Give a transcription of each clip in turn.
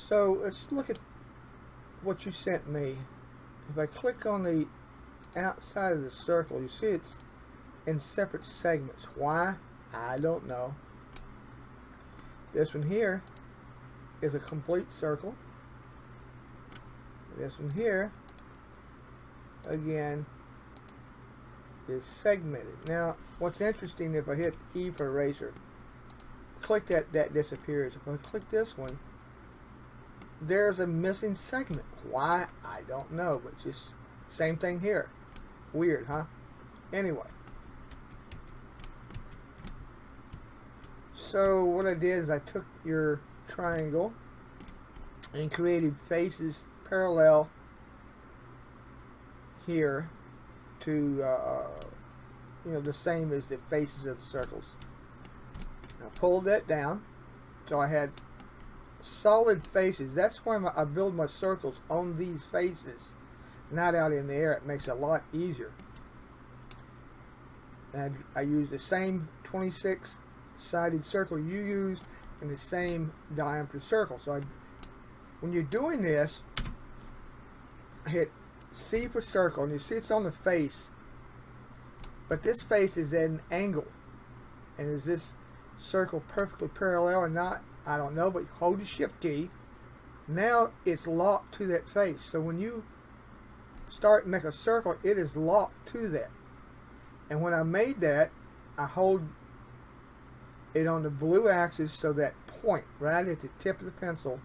So let's look at what you sent me. If I click on the outside of the circle, you see it's in separate segments. Why? I don't know. This one here is a complete circle. This one here, again, is segmented. Now, what's interesting, if I hit E for eraser, click that disappears. If I click this one, there's a missing segment. Why? I don't know, but just same thing here. Weird, huh? Anyway. So what I did is I took your triangle and created faces parallel here to the same as the faces of the circles. I pulled that down so I had solid faces. That's why I build my circles on these faces, not out in the air. It makes it a lot easier. And I used the same 26 sided circle you used and the same diameter circle. So when you're doing this, I hit C for circle, and you see it's on the face, but this face is at an angle. And is this circle perfectly parallel or not? I don't know, but hold the shift key. Now it's locked to that face. So when you start and make a circle, it is locked to that. And when I made that, I hold it on the blue axis, so that point right at the tip of the pencil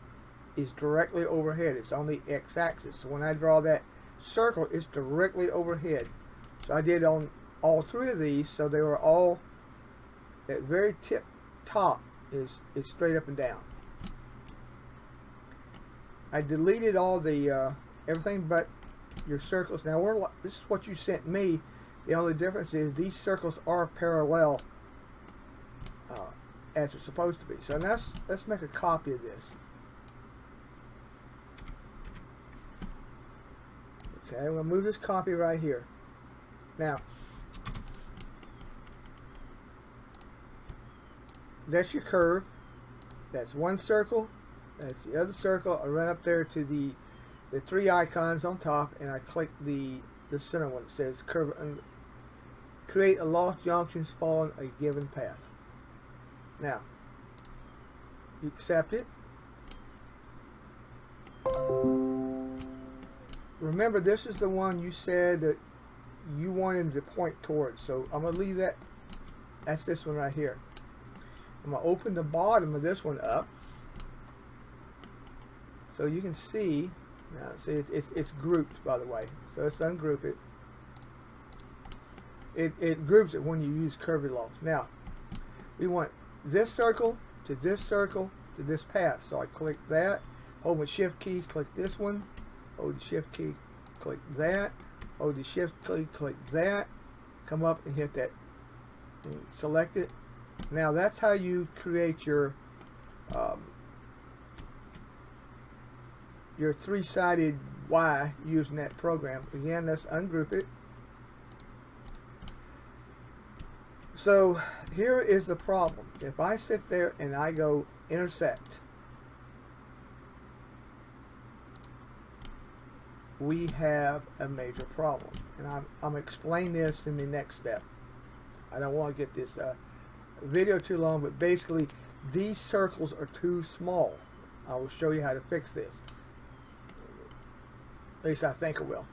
is directly overhead. It's on the x-axis. So when I draw that circle, it's directly overhead. So I did on all three of these, so they were all at very tip top is straight up and down. I deleted all the everything but your circles. Now this is what you sent me. The only difference is these circles are parallel as they're supposed to be. So now let's make a copy of this. Okay, I'm going to move this copy right here. Now, that's your curve. That's one circle. That's the other circle. I run up there to the three icons on top, and I click the center one that says curve and create a lost junctions following a given path. Now, you accept it. Remember, this is the one you said that you wanted to point towards. So I'm going to leave that. That's this one right here. I'm going to open the bottom of this one up, so you can see. Now, see, it's grouped, by the way. So let's ungroup it. It groups it when you use Curviloft. Now, we want this circle to this circle to this path. So I click that, hold my shift key, click this one, hold the shift key, click that, hold the shift key, click that, come up and hit that, and select it. Now that's how you create your three-sided Y using that program. Again, let's ungroup it. So here is the problem. If I sit there and I go intersect, we have a major problem. And I'm going to explain this in the next step. I don't want to get this video too long, but basically these circles are too small. I will show you how to fix this. At least I think I will.